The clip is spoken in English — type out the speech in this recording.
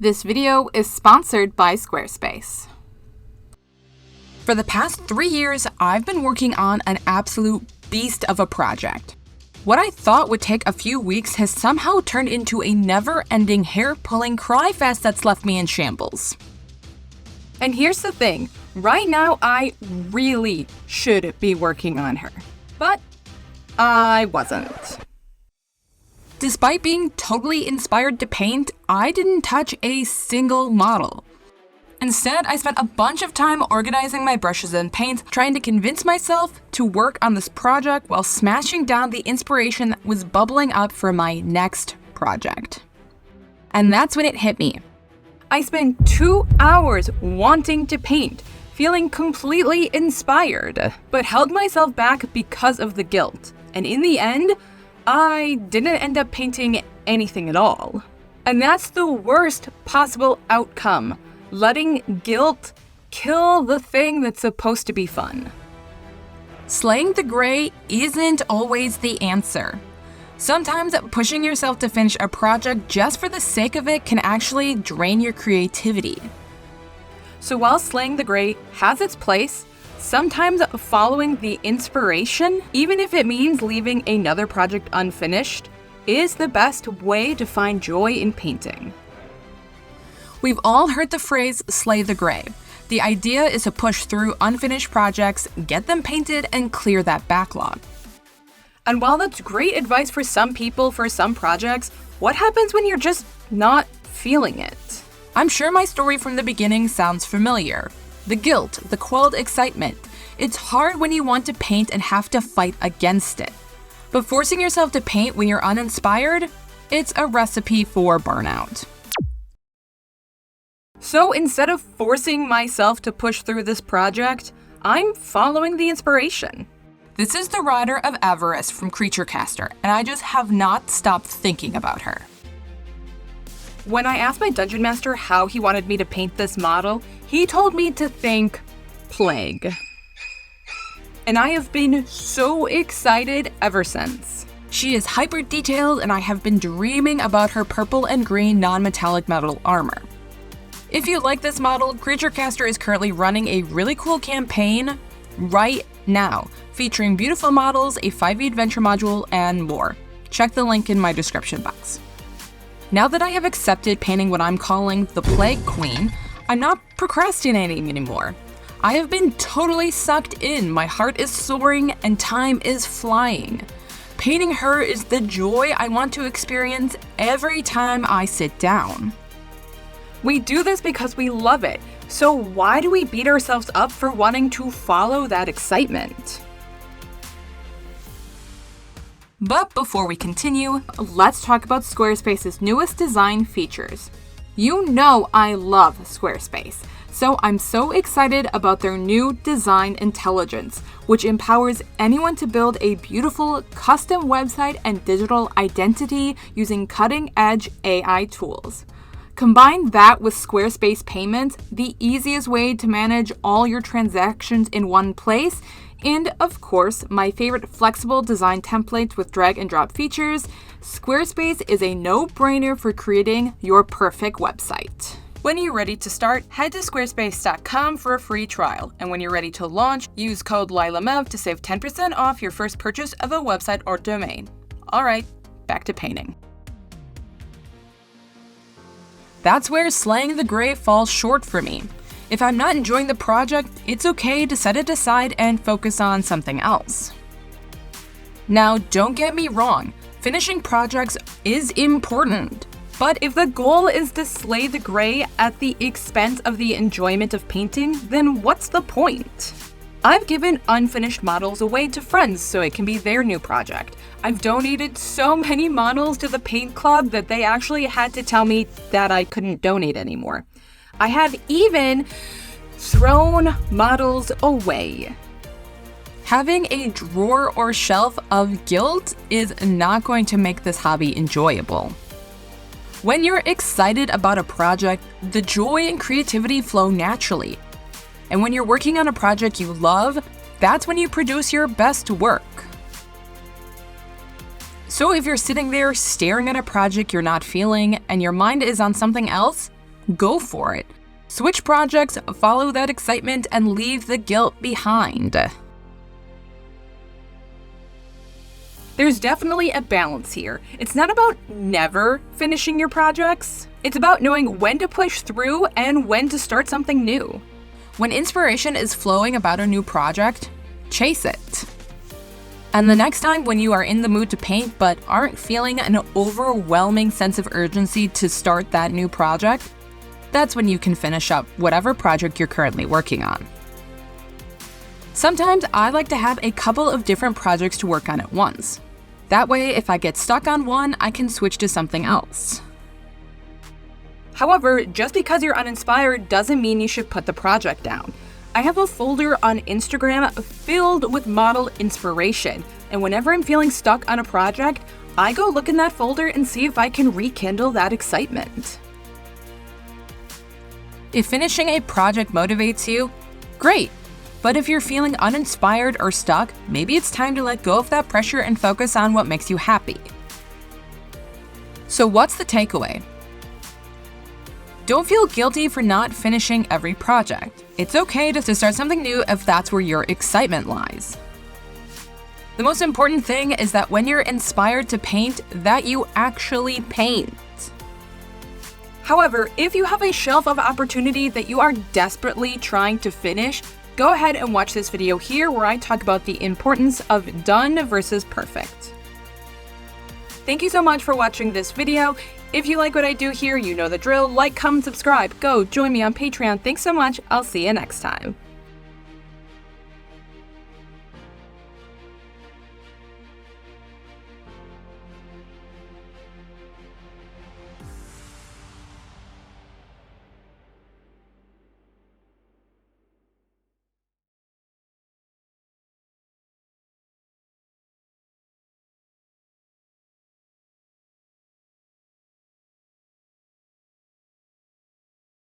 This video is sponsored by Squarespace. For the past 3 years, I've been working on an absolute beast of a project. What I thought would take a few weeks has somehow turned into a never-ending hair-pulling cry fest that's left me in shambles. And here's the thing, right now I really should be working on her, but I wasn't. Despite being totally inspired to paint, I didn't touch a single model. Instead, I spent a bunch of time organizing my brushes and paints, trying to convince myself to work on this project while smashing down the inspiration that was bubbling up for my next project. And that's when it hit me. I spent 2 hours wanting to paint, feeling completely inspired, but held myself back because of the guilt. And in the end, I didn't end up painting anything at all. And that's the worst possible outcome. Letting guilt kill the thing that's supposed to be fun. Slaying the gray isn't always the answer. Sometimes pushing yourself to finish a project just for the sake of it can actually drain your creativity. So while slaying the gray has its place, sometimes following the inspiration, even if it means leaving another project unfinished, is the best way to find joy in painting. We've all heard the phrase, slay the gray. The idea is to push through unfinished projects, get them painted, and clear that backlog. And while that's great advice for some people for some projects, what happens when you're just not feeling it? I'm sure my story from the beginning sounds familiar. The guilt, the quelled excitement. It's hard when you want to paint and have to fight against it. But forcing yourself to paint when you're uninspired, it's a recipe for burnout. So instead of forcing myself to push through this project, I'm following the inspiration. This is the Rider of Avarice from Creature Caster, and I just have not stopped thinking about her. When I asked my Dungeon Master how he wanted me to paint this model, he told me to think plague. And I have been so excited ever since. She is hyper detailed, and I have been dreaming about her purple and green non-metallic metal armor. If you like this model, Creature Caster is currently running a really cool campaign right now, featuring beautiful models, a 5e adventure module, and more. Check the link in my description box. Now that I have accepted painting what I'm calling the Plague Queen, I'm not procrastinating anymore. I have been totally sucked in, my heart is soaring, and time is flying. Painting her is the joy I want to experience every time I sit down. We do this because we love it, so why do we beat ourselves up for wanting to follow that excitement? But before we continue, let's talk about Squarespace's newest design features. You know I love Squarespace, so I'm so excited about their new Design Intelligence, which empowers anyone to build a beautiful custom website and digital identity using cutting-edge AI tools. Combine that with Squarespace Payments, the easiest way to manage all your transactions in one place, and of course, my favorite flexible design templates with drag and drop features, Squarespace is a no-brainer for creating your perfect website. When you're ready to start, head to squarespace.com for a free trial, and when you're ready to launch, use code LYLAMEV to save 10% off your first purchase of a website or domain. Alright, back to painting. That's where slaying the gray falls short for me. If I'm not enjoying the project, it's okay to set it aside and focus on something else. Now, don't get me wrong, finishing projects is important. But if the goal is to slay the gray at the expense of the enjoyment of painting, then what's the point? I've given unfinished models away to friends so it can be their new project. I've donated so many models to the paint club that they actually had to tell me that I couldn't donate anymore. I have even thrown models away. Having a drawer or shelf of guilt is not going to make this hobby enjoyable. When you're excited about a project, the joy and creativity flow naturally. And when you're working on a project you love, that's when you produce your best work. So if you're sitting there staring at a project you're not feeling and your mind is on something else, go for it. Switch projects, follow that excitement, and leave the guilt behind. There's definitely a balance here. It's not about never finishing your projects. It's about knowing when to push through and when to start something new. When inspiration is flowing about a new project, chase it. And the next time when you are in the mood to paint but aren't feeling an overwhelming sense of urgency to start that new project, that's when you can finish up whatever project you're currently working on. Sometimes I like to have a couple of different projects to work on at once. That way, if I get stuck on one, I can switch to something else. However, just because you're uninspired doesn't mean you should put the project down. I have a folder on Instagram filled with model inspiration, and whenever I'm feeling stuck on a project, I go look in that folder and see if I can rekindle that excitement. If finishing a project motivates you, great. But if you're feeling uninspired or stuck, maybe it's time to let go of that pressure and focus on what makes you happy. So what's the takeaway? Don't feel guilty for not finishing every project. It's okay to start something new if that's where your excitement lies. The most important thing is that when you're inspired to paint, that you actually paint. However, if you have a shelf of opportunity that you are desperately trying to finish, go ahead and watch this video here where I talk about the importance of done versus perfect. Thank you so much for watching this video. If you like what I do here, you know the drill. Like, comment, subscribe. Go join me on Patreon. Thanks so much. I'll see you next time.